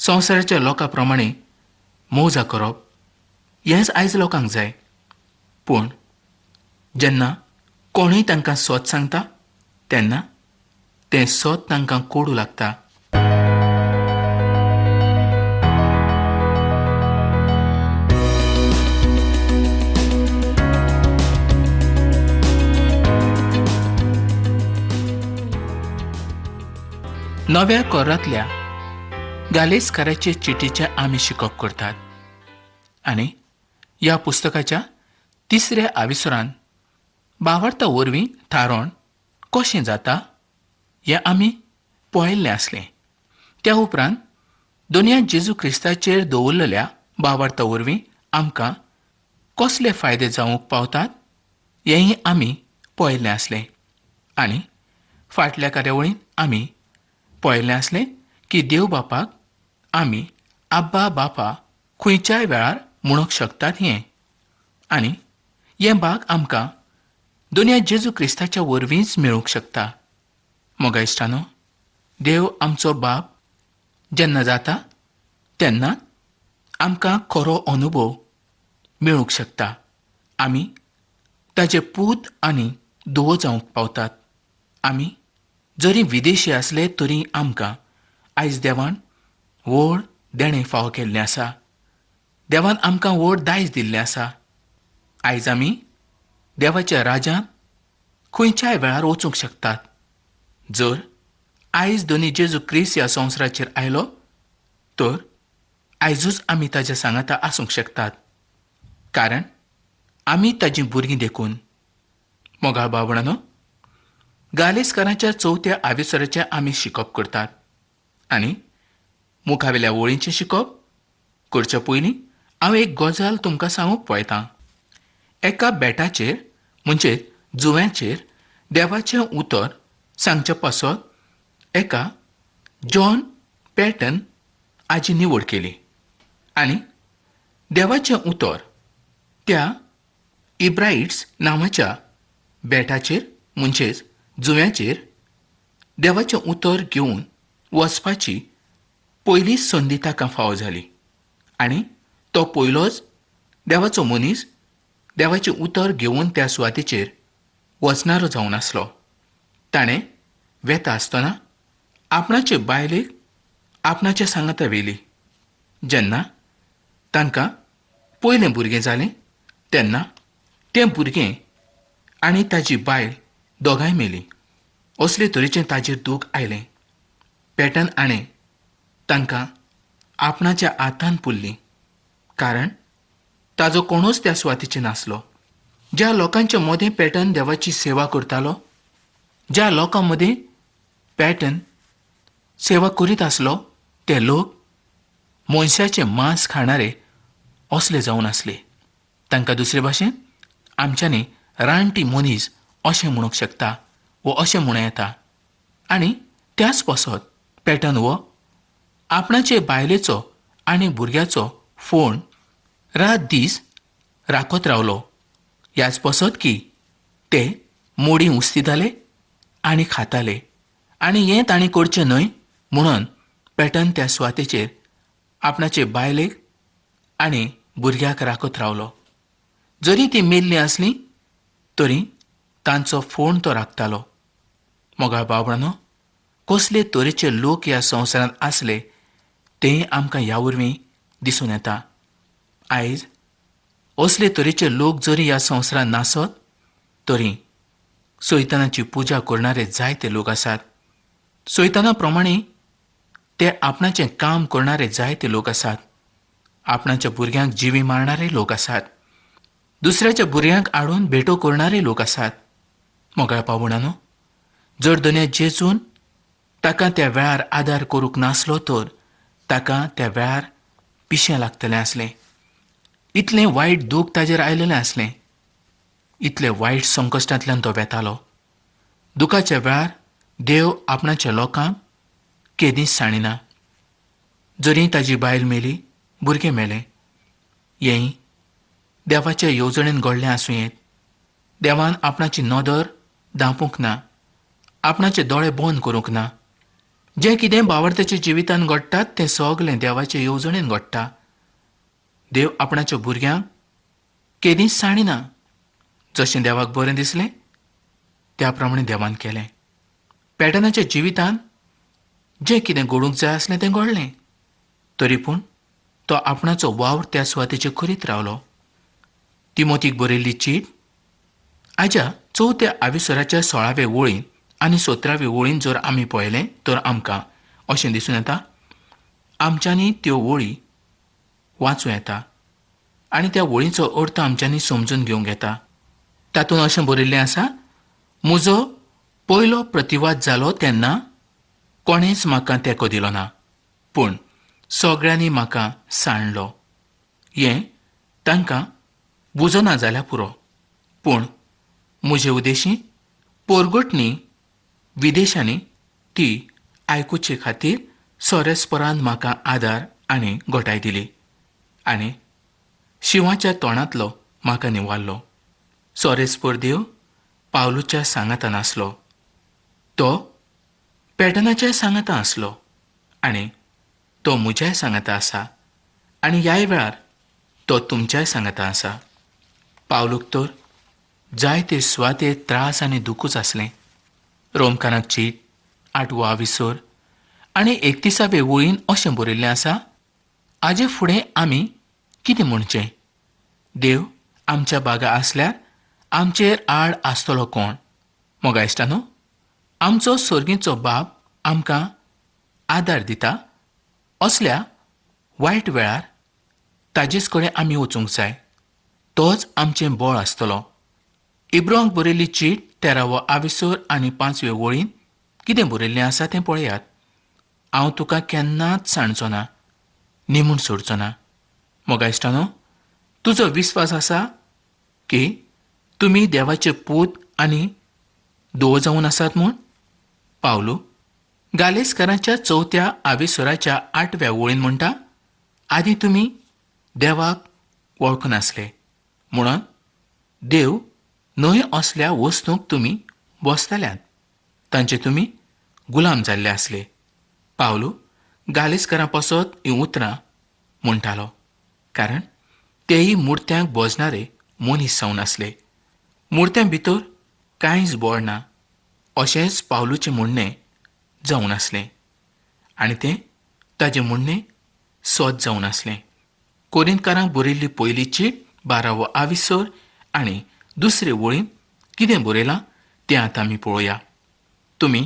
संवसाराच्या लोकां प्रमाणे मोजा करप हेंच आयज लोकांक जाय. पूण जेन्ना कोणूय तांकां सत सांगता तेन्ना तें सत तांकां कोडू लागता. नव्या कोरांतल्या गालेसकाराचे चिठीचे आमी शिकप करतात आनी ह्या पुस्तकाच्या 3ऱ्या आविसरान भावार्था वरवीं थारोवन कशें जाता हें आमी पळयल्लें आसलें. त्या उपरांत दुनियांत जेजू क्रिस्ताचेर दवरलेल्या भावार्था वरवीं आमकां कसले फायदे जावंक पावतात हेंय आमी पळयल्लें आसलें. आनी फाटल्या कार्यावळींत आमी पळयल्लें आसलें की देव बापाक आमी आब्बा बापा खंयच्याय वेळार म्हणूंक शकतात हें. आनी हें भाग आमकां दुनियांत जेजू क्रिस्ताच्या वरवींच मेळूंक शकता. मोगा इश्टानो, देव आमचो बाप जेन्ना जाता तेन्ना आमकां खरो अनुभव मेळूंक शकता. आमी ताचे पूत आनी धुवो जावंक पावतात. आमी जरी विदेशी आसले तरी आमकां आयज देवान व्हड देणें फावो केल्लें आसा. देवान आमकां व्हड दायज दिल्लें आसा. आयज आमी देवाच्या राज्यांत खंयच्याय वेळार वचूंक शकतात. जर आयज दोनी जेजू क्रिस्त ह्या संवसाराचेर आयलो तर आयजूच आमी ताच्या सांगाता आसूंक शकतात, कारण आमी ताचीं भुरगीं देखून. मोगा भावणानो, गालेसकाराच्या 4थ्या आविसराचें आमी शिकप करतात आनी मुखावेल्या वळींचें शिकप करचे पयलीं हांव एक गजाल तुमकां सांगूंक पळयतां. एका बेटाचेर म्हणजे जुव्याचेर देवाचें उतर सांगचे पासत एका जॉन पॅटन हाची निवड केली आनी देवाचें उतर त्या इब्राइट्स नांवाच्या बेटाचेर म्हणजेच जुव्याचेर देवाचें उतर घेवन वचपाची पयली संदी ताका फावो जाली. आनी तो पयलोच देवाचो मनीस देवाचें उतर घेवन त्या सुवातेचेर वचणारो जावन आसलो. ताणें वेता आसतना आपणाचे बायलेक आपणाच्या सांगाता व्हेली. जेन्ना तांकां पयलें भुरगें जालें तेन्ना तें भुरगें आनी ताची बायल दोगांय मेलीं. असले तरेचें ताचेर दूख आयलें. पॅटन आणे तांकां आपणाच्या हातान पुरलीं, कारण ताजो कोणूच त्या सुवातेचेर नासलो. ज्या लोकांच्या मदें पॅटन देवाची सेवा करतालो, ज्या लोकां मदें पॅटन सेवा करीत आसलो, ते लोक मनशाचें मांस खाणारे असले जावन आसले. तांकां दुसरे भाशेन आमच्यांनी रानटी मनीस अशें म्हणूंक शकता वो अशें म्हणूं येता. आनी त्याच पासत पॅटन वो आपणाचे बायलेचो आनी भुरग्याचो फोण रात दीस राखत रावलो. ह्याच पासत की ते मोडी उस्तिताले आनी खाताले. आनी हें तांणी करचें न्हय म्हणून पॅटन त्या सुवातेचेर आपणाचे बायलेक आनी भुरग्याक राखत रावलो. जरी ती मेल्लीं आसलीं तरी तांचो फोण तो राखतालो. मोगा बाबरानो, कसले तरेचे लोक ह्या संवसारांत आसले तें आमकां ह्या वरवीं दिसून येता. आयज असले तरेचे लोक जरी ह्या संवसारांत नासत तरी सैतानाची पुजा करणारे जायते लोक आसात. सैताना प्रमाणे ते आपणाचें काम करणारे जायते लोक आसात. आपणाच्या भुरग्यांक जिवी मारणारे लोक आसात. दुसऱ्याच्या भुरग्यांक हाडून भेटो करणारे लोक आसात. मोगाळ पावणानो, जर दुनिया जेजून ताका त्या वेळार आदार करूंक नासलो तर ताका त्या वेळार पिशें लागतलें आसलें. इतलें वायट दूख ताजेर आयलेलें आसलें. इतले वायट संकश्टांतल्यान तो वेतालो. दुखाच्या वेळार देव आपणाच्या लोकांक केदींच साणिना. जरी ताजी बायल मेली, भुरगें मेलें, हेंय देवाच्या येवजणेन घडलें आसूं येत. देवान आपणाची नदर धांपूंक ना, आपणाचे दोळे बंद करूंक ना. जें कितें बावरताच्या जिवितांत घडटात तें सगलें देवाचे येवजणेन घडटा. देव आपणाच्या भुरग्यांक केदींच साणिना. जशें देवाक बरें दिसलें त्या प्रमाणें देवान केलें. पेडनाच्या जिवितांत जें कितें घडूंक जाय आसलें तें घडलें. तरी पूण तो आपणाचो वावर त्या सुवातेचेर करीत रावलो. तिमोथीक बरयल्ली चीट हाज्या 4थ्या आविसराच्या 16व्या वळीन आनी 17व्या वळीन जर आमी पळयलें तर आमकां अशें दिसून येता, आमच्यांनी त्यो वळी वाचूं येता आनी त्या वळींचो अर्थ आमच्यांनी समजून घेवंक येता. तातूंत अशें बरयल्लें आसा, म्हजो पयलो प्रतिवाद जालो तेन्ना कोणेंच म्हाका तेंको दिलो ना, पूण सगळ्यांनी म्हाका सांडलो. हें तांकां बुजोना जाल्यार पुरो, पूण म्हजे उदेशी पोरगोटणी विदेशांनी ती आयकुचे खातीर सोरेस्परान म्हाका आदार आनी घोटाय दिली आनी शिवाच्या तोंडांतलो म्हाका निवारलो. सोरेस्पर देव पावलूच्या सांगातान आसलो. तो पेटनाच्या सांगाता आसलो आनी तो म्हज्याय सांगाता आसा आनी ह्या वेळार तो तुमच्याय सांगाता आसा. पावलूक तर जायते सुवातेर त्रास आनी दुखूच आसलें. रोमकाराक चीट 8वो आविसर आनी 31व्या वळीन अशें बरयल्लें आसा, हाजे फुडें आमी कितें म्हणचें? देव आमच्या बागा आसल्यार आमचेर आड आसतलो कोण? मोगा इश्टानो, आमचो सर्गीचो बाब आमकां आदार दिता असल्या वायट वेळार ताजेच कडेन आमी वचूंक जाय. तोच आमचें बळ आसतलो. इब्रांक बरयल्ली चीट 13वो आविसर आनी 5व्या वळीन कितें बरयल्लें आसा तें पळयात. हांव तुका केन्नाच सांडचो ना, निमून सोडचो ना. मोगा इश्टानो, तुजो विस्वास आसा की तुमी देवाचे पूत आनी धोव जावन आसात म्हूण? पावलू गालेसकाराच्या 4थ्या आविसराच्या 8व्या वळीन म्हणटा, आदी तुमी देवाक वळखनासले म्हणून देव न्हय असल्या वस्तूंक तुमी बसतल्यात, तांचे तुमी गुलाम जाल्ले आसले. पावलू गालेसकारां पासत ही उतरां म्हणटालो, कारण तेही मुर्त्यांक भोजनारे मनीस जावन आसले. मुर्त्यां भितर कांयच बळ ना अशेंच पावलूचें म्हणणें जावन आसलें आनी तें ताजें म्हणणें सोद जावन आसलें. कोरिंथकारांक बरयल्ली पयली चीट 12वो आविसर आनी 2रे वळीन कितें बरयलां तें आतां आमी पळोवया. तुमी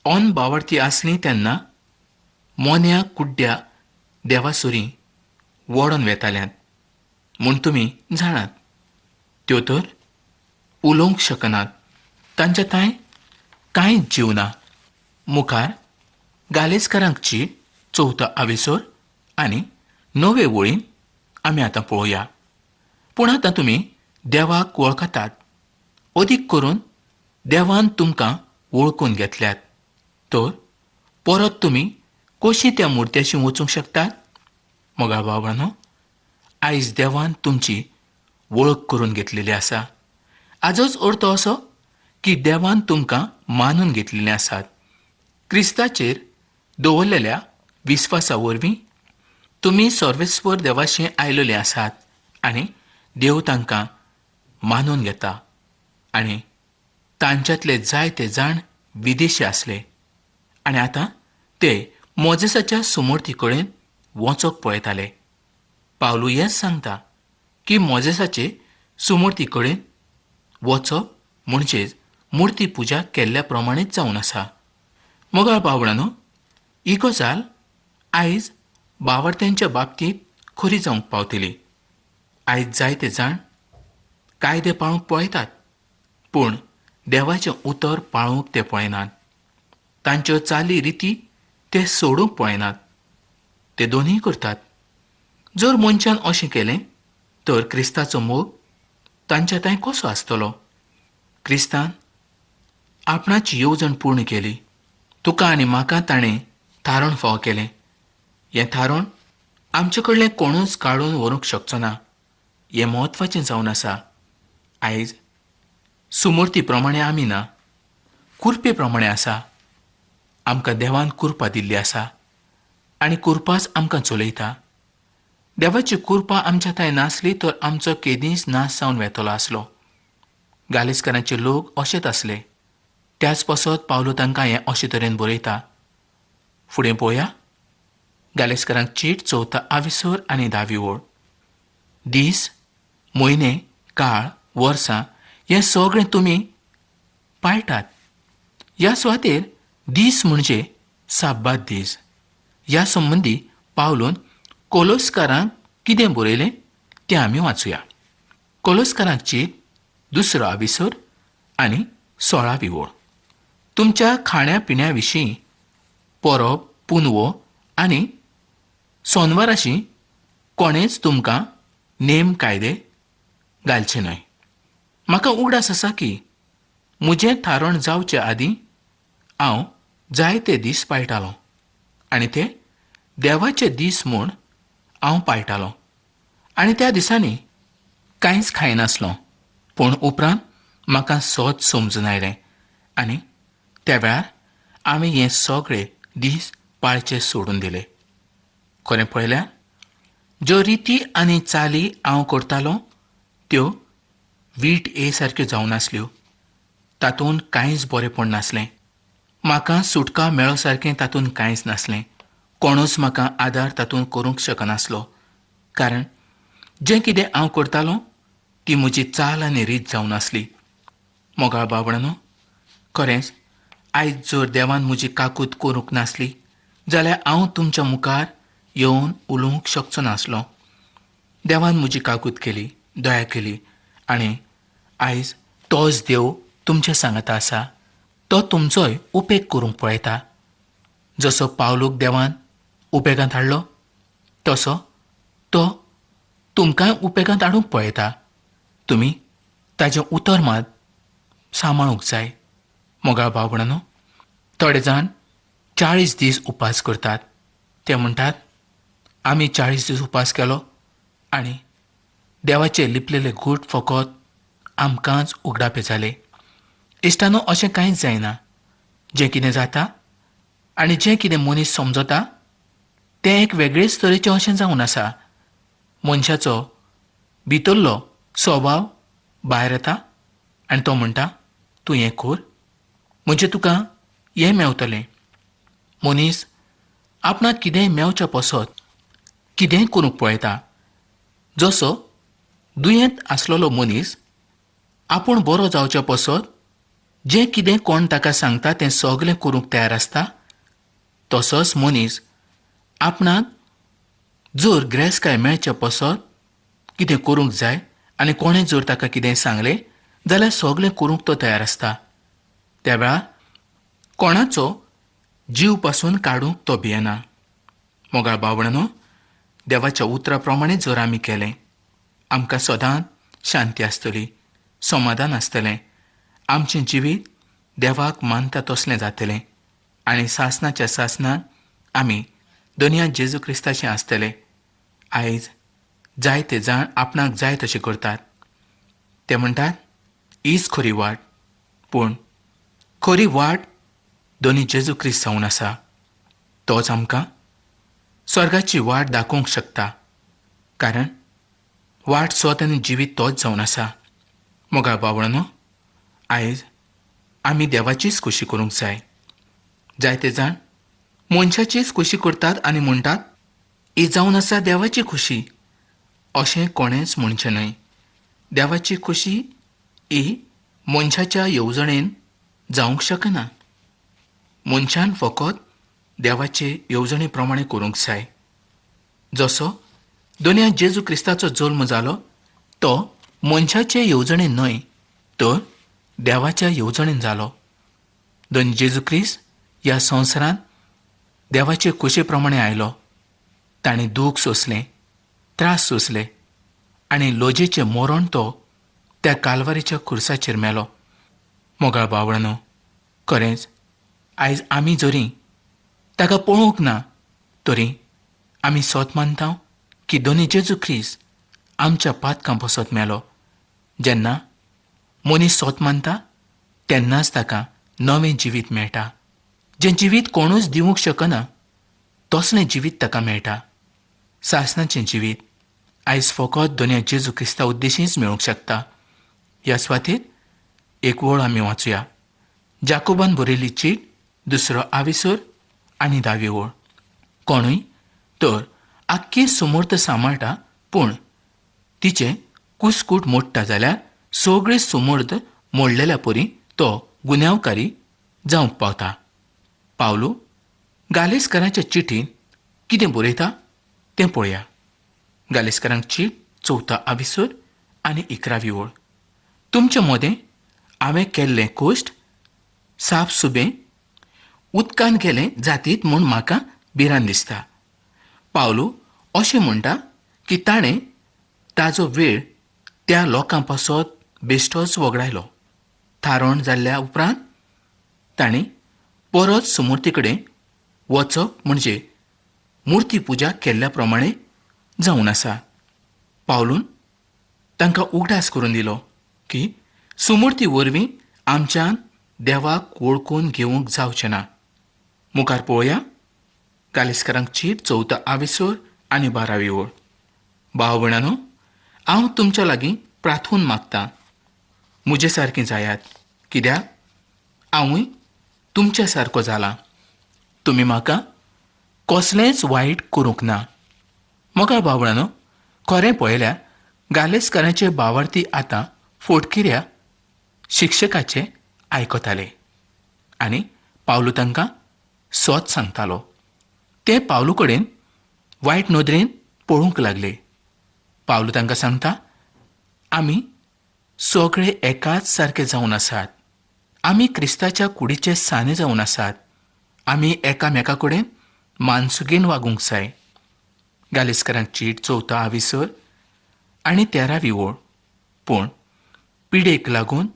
ओन बावरती आसलीं तेन्ना मोन्या कुड्ड्या देवासुरी वोडोन वेताल्यांत म्हूण तुमी जाणात. त्यो तर उलोवंक शकनात, तांच्या थंय कांयच जीव ना. मुखार गालेसकारांक चीट 4थो आविसर आनी 9वे वळीन आमी आतां पळोवया. पूण आतां तुमी देवाक वळखतात, अदीक करून देवान तुमकां वळखून घेतल्यात, तर परत तुमी कशीं त्या मुर्त्याशी वचूंक शकतात? मोगा बाबांनो, आयज देवान तुमची वळख करून घेतलेली आसा. हाजोच अर्थ असो की देवान तुमकां मानून घेतलेले आसात. क्रिस्ताचेर दवरलेल्या विस्वासा वरवीं तुमी सर्वेस्वर देवाशी आयलेले आसात आनी देव तांकां मानून घेता. आनी तांच्यांतले जायते जाण विदेशी आसले आनी आतां ते मोजेसाच्या सुमर्थी कडेन वचोंक पळयताले. पावलू हेंच सांगता की मोजेसाचे सुमर्थी कडेन वचप म्हणजेच मुर्ती पुजा केल्ल्या प्रमाणेच जावन आसा. मोगाळ बावळांनो, ही गजाल आयज बावरत्यांच्या बाबतींत खरी जावंक पावतली. आयज जायते जाण कायदे पाळूंक पळयतात, पूण देवाचें उतर पाळूंक ते पळयनात. तांच्यो चाली रिती ते सोडूंक पळयनात. ते दोनूय करतात. जर मनशान अशें केलें तर क्रिस्ताचो मोग तांच्या थंय कसो आसतलो? क्रिस्तान आपणाची येवजण पूर्ण केली. तुका आनी म्हाका ताणें थारण फाव केलें. हें थारण आमचे कडलें कोणूच काडून व्हरूंक शकचो ना. हें म्हत्वाचें जावन आसा. आयज सुमर्थी प्रमाणें आमी ना, कुरपे प्रमाणें आसा. आमकां देवान कुरपा दिल्ली आसा आनी कुरपाच आमकां चलयता. देवाची कुरपा आमच्या थंय नासली तर आमचो केदींच नाश जावन वेतलो आसलो. गालिस्करांचे लोक अशेच आसले. त्याच पासत पावलो तांकां हें अशे तरेन बरयता. फुडें पळोवया. गालिस्करांक चीट 4 आविसर आनी 10 ओळ. दीस, म्हयने, काळ, वर्सां हें सगळें तुमी पाळटात. ह्या सुवातेर दीस म्हणजे साब्बात दीस. ह्या संबंदी पावलोन कोलोसकारांक कितें बरयलें तें आमी वाचुया. कोलोसकारांक चीट 2 आविसर आनी 16 ओळ. तुमच्या खाण्या पिण्या विशीं परब, पुनवो आनी सोनवाराशी कोणेच तुमकां नेम कायदे घालचे न्हय. म्हाका उगडास आसा की म्हजें थारण जावचे आदीं हांव जायते दीस पाळटालों आनी ते देवाचे दीस म्हूण हांव पाळटालों आनी त्या दिसांनी कांयच खायनासलों. पूण उपरांत म्हाका सोच समजून आयलें आनी त्या वेळार आमी हे सगळे दीस पाळचे सोडून दिले. खरें पळयल्यार ज्यो रिती आनी चाली हांव करतालों त्यो वीट सारक्यो जावं नासल्यो. तातूंत कांयच बरेंपण नासलें. म्हाका सुटका मेळो सारकें तातूंत कांयच नासलें. कोणूच म्हाका आदार तातूंत करूंक शकनासलो. कारण जें कितें हांव करतालों ती म्हजी चाल आनी रीत जावं नासली. मोगाळ बाबणानो, खरेंच आयज जर देवान म्हजी काकूत करूंक नासली जाल्यार हांव तुमच्या मुखार येवन उलोवंक शकचो नासलों. देवान म्हजी काकूत केली, दया केली आनी आयज तोच देव तुमच्या सांगाता आसा. तो तुमचोय उपेग करूंक पळयता. जसो पावलूक देवान उपेगांत हाडलो तसो तो तुमकांय उपेगांत हाडूंक पळयता. तुमी ताजें उतर मात सांबाळूंक जाय. मोगाळ भावणानो, थोडे जाण 40 दीस उपास करतात. ते म्हणटात आमी 40 दीस उपास केलो आनी देवाचे लिपलेले घूट फकत आमकांच उगडापे जाले. इश्टानो, अशें कांयच जायना. जें कितें जाता आनी जें कितें मनीस समजता तें एक वेगळेच तरेचें अशें जावन आसा. मनशाचो भितरलो स्वभाव भायर येता आनी तो म्हणटा तूं हें कर म्हणजे तुका हें मेवतलें. मनीस आपणाक कितेंय मेवच्या पसत कितेंय करूंक पळयता. जसो दुयेंत आसलेलो मनीस आपूण बरो जावच्या पसत जें कितें कोण ताका सांगता तें सगलें करूंक तयार आसता, तसोच मनीस आपणाक जर गिरेस्तकाय मेळच्या पसत कितें करूंक जाय आनी कोणें जर ताका कितेंय सांगलें जाल्यार सगलें करूंक तो तयार आसता. त्या वेळार कोणाचो जीव पासून काडूंक तो भियेना. मोगाळ भावणानो, देवाच्या उतरा प्रमाणे जर आमी केलें आमकां सदांच शांती आसतली, समाधान आसतलें. आमचें जिवीत देवाक मानता तसलें जातलें आनी सासणाच्या सासणाक आमी दुनिया जेजू क्रिस्ताचें आसतलें. आयज जायते जाण आपणाक जाय तशें करतात. ते म्हणटात हीच खरी वाट. पूण खरी वाट दोनी जेजू क्रिस्त जावन आसा. तोच आमकां स्वर्गाची वाट दाखोवंक शकता. कारण वाट स्वत आनी जिवीत तोच जावन आसा. मोगाळ बावळानो, आयज आमी देवाचीच खुशी करूंक जाय. जायते जाण मनशाचीच खुशी करतात आनी म्हणटात ही जावन आसा देवाची खुशी. अशें कोणेंच म्हणचें न्हय. देवाची खुशी ही मनशाच्या येवजणेन जावंक शकना. मनशान फकत देवाचे येवजणे प्रमाणे करूंक जाय. जसो दुनिया जेजू क्रिस्ताचो जल्म जालो तो मनशाचे येवजणेन न्हय तर देवाच्या येवजणेन जालो. दोन जेजू क्रिस्त ह्या संवसारांत देवाचे खुशे प्रमाणे आयलो. ताणें दूख सोंसलें, त्रास सोंसले आनी लोजेचें मरण तो त्या कालवारीच्या खुर्साचेर मेलो. मोगाळ बावळानो, खरेंच आयज आमी जरी ताका पळोवंक ना तरी आमी सोत मानता की दोनी जेजू क्रिस्त आमच्या पातकां बसत मेलो. जेन्ना मनीस सोत मानता तेन्नाच ताका नवें जिवीत मेळटा. जें जिवीत कोणूच दिवंक शकना तसलें जिवीत ताका मेळटा. सासणाचें जिवीत आयज फकत दोन जेजू क्रिस्ता उद्देशींच मेळूंक शकता. ह्या सुवातेर एक वळ आमी वाचुया. जाकोबान बरयल्ली चीट 2 आविसर आनी 10वी वळ. कोणूय तर आख्खी सुमूर्त सांबाळटा, पूण तिचे कुसकूट मोडटा जाल्यार सगळी सुमूर्त मोडलेल्या परी तो गुन्यांवकारी जावंक पावता. पावलू गालेसकारांच्या चिठीन कितें बरयता तें पळोवया. गालेसकारांक चीट 4 आविसर आनी 11वी वळ. तुमच्या मदें हांवें केल्लें कोश्ट साप सुबें उदकान गेलें जातीत म्हूण म्हाका भिरांत दिसता. पावलू अशें म्हणटा की ताणें ताजो वेळ त्या लोकां पासत बेश्टोच वगडायलो. थारोण जाल्ल्या उपरांत ताणें परत सुमूर्ती कडेन वचप म्हणजे मुर्ती पुजा केल्ल्या प्रमाणे जावन आसा. पावलून तांकां उगडास करून दिलो की सुमूर्ती वरवीं आमच्यान देवाक वळखून घेवंक जावचें ना. मुखार पळोवया. गालेसकारांक चीट 4 आविसर आनी 12वी वळ. भाव भयणांनो, हांव तुमच्या लागीं प्रार्थून मागतां, म्हजे सारकीं जायात, कित्याक हांवूय तुमच्या सारको जाला. तुमी म्हाका कसलेंच वायट करूंक ना. मोगाळ भाव भयणांनो, खरें पळयल्यार गालेसकारांचे भावार्थी आतां फोटकिऱ्या शिक्षकाचे आयकताले आनी पावलू तांकां सोत सांगतालो. ते पावलू कडेन वायट नदरेन पळोवंक लागले. पावलू तांकां सांगता, आमी सगळे एकाच सारके जावन आसात. आमी क्रिस्ताच्या कुडीचे साने जावन आसात. आमी एकामेका कडेन मानसुगेन वागूंक जाय. गालेसकारांक चीट 4 आविसर आनी 13वी वळ. पूण पिडेक लागून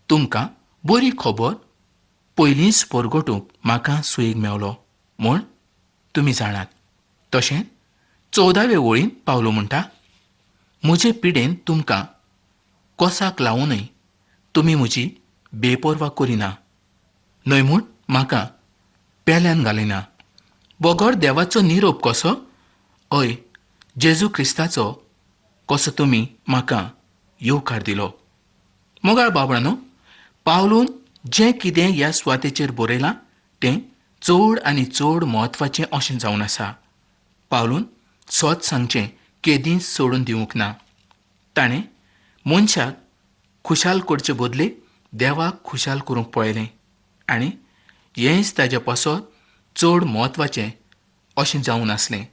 तुमकां बरी खबर पयलींच परगटूंक म्हाका सुयेग मेवलो म्हूण तुमी जाणात. तशेंच 14वे वळीन पावलो म्हणटा, म्हजे पिडेन तुमकां कोसाक लावूनय तुमी म्हजी बेपरवा करिना, न्हय म्हूण म्हाका पेल्यान घालिना. बोगोर देवाचो निरोप कसो, हय जेजू क्रिस्ताचो कसो तुमी म्हाका येवकार दिलो. मोगाळ बाबळांनो, पावलून जें कितें ह्या सुवातेचेर बरयलां तें चड आनी चड म्हत्वाचें अशें जावन आसा. पावलून सोत सांगचें केदींच सोडून दिवंक ना. ताणें मनशाक खुशाल करचे बदले देवाक खुशाल करूंक पळयलें आनी हेंच ताचे पासत चड म्हत्वाचें अशें जावन आसलें.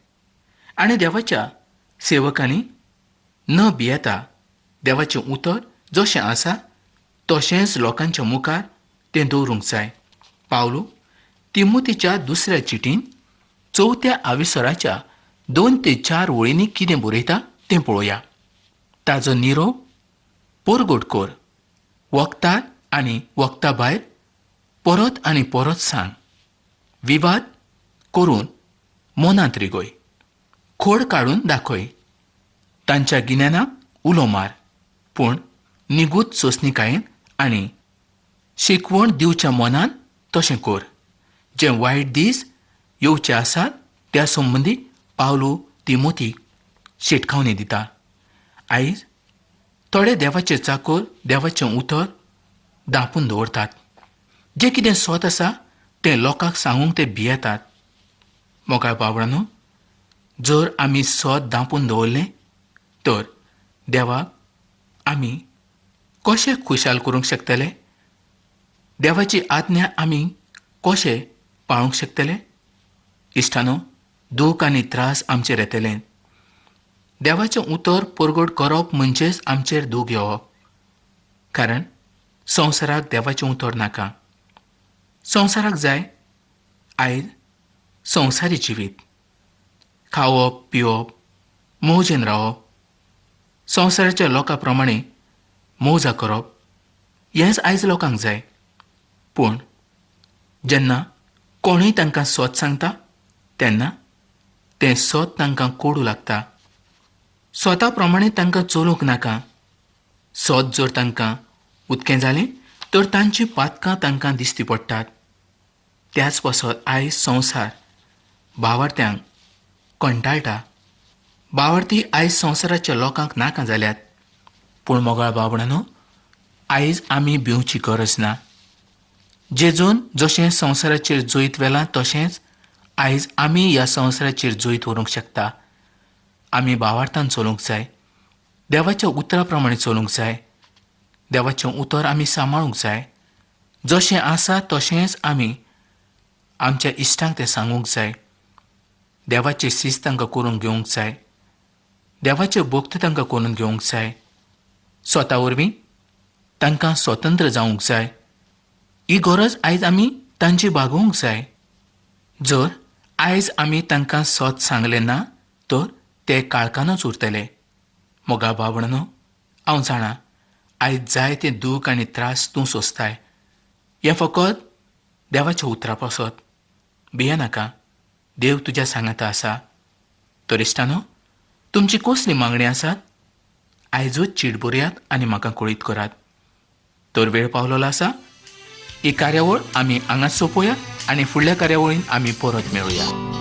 आनी देवाच्या सेवकांनी न भियेता देवाचें उतर जशें आसा तशेंच लोकांच्या मुखार तें दवरूंक जाय. पावलू तिमोथीच्या 2ऱ्या चिटीन 4 आविसराच्या 2 ते 4 वळींनी कितें बरयता तें पळोवया. ताजो निरोप परगट कर, वखदार आनी वखदा भायर परत आनी परत सांग. विवाद करून मनांत रिगोय, खोड काडून दाखय. तांच्या गिन्यानाक उलो मार, पूण निगूत सोंसणीकायेन आनी शिकवण दिवच्या मनान तशें कर. जे वायट दीस येवचे आसात त्या संबंदी पावलू तिमोथीक शिटकावणी दिता. आयज थोडे देवाचे चाकर देवाचें उतर दापून दवरतात. जें कितें सोत आसा तें लोकांक सांगूंक ते भियेतात. मोगाळ बाबळांनो, जर आमी सोत दापून दवरलें तर देवाक आमी कशें खुशाल करूंक शकतले? देवाची आज्ञा आमी कशें पाळूंक शकतले? इश्टानो, दूख आनी त्रास आमचेर येतले. देवाचें उतर परगट करप म्हणजेच आमचेर दूख येवप. कारण संवसाराक देवाचें उतर नाका. संवसाराक जाय आयज संवसारी जिवीत, खावप पिवप, मोजेन रावप, संवसाराच्या लोकां प्रमाणे मोजा करप, हेंच आयज लोकांक जाय. पूण जेन्ना कोणूय तांकां सोत सांगता तेन्ना तें सोत तांकां कोडू लागता. स्वता प्रमाणे तांकां चलूंक नाका. सोत जर तांकां उदकें जालें तर तांचीं पातकां तांकां दिसती पडटात. त्याच पासत आयज संवसार भावार्थ्यांक कंटाळटा. भावार्थी आयज संवसाराच्या लोकांक नाका जाल्यात. पूण मोगाळ भावणांनो, आयज आमी भिवची गरज ना. जेजून जशें संवसाराचेर जैत वेलां तशेंच आयज आमी ह्या संवसाराचेर जैत व्हरूंक शकता. आमी भावार्थान चलूंक जाय. देवाच्या उतरा प्रमाणे चलूंक जाय. देवाचें उतर आमी सांबाळूंक जाय. जशें आसा तशेंच आमी आमच्या इश्टांक तें सांगूंक जाय. देवाचे शिस्त तांकां करून घेवंक जाय. देवाचे भक्त तांकां करून घेवंक जाय. स्वता वरवीं तांकां स्वतंत्र जावंक जाय. ही गरज आयज आमी तांची भागोवंक जाय. जर आयज आमी तांकां सत सांगलें ना तर ते काळखानच उरतले. मोगा भावणांनो, हांव जाणां आयज जाय ते दूख आनी त्रास तूं सोंसताय. हें फकत देवाच्या उतरा पासत. भिये नाका, देव तुज्या सांगाता आसा. तर इश्टानो, तुमची कसली मागणी आसात? आयजूच चीट बरयात आनी म्हाका कळीत करात. तर वेळ पावलेलो आसा. ही कार्यावळ आमी हांगाच सोंपोवया आनी फुडल्या कार्यावळीन आमी परत मेळुया.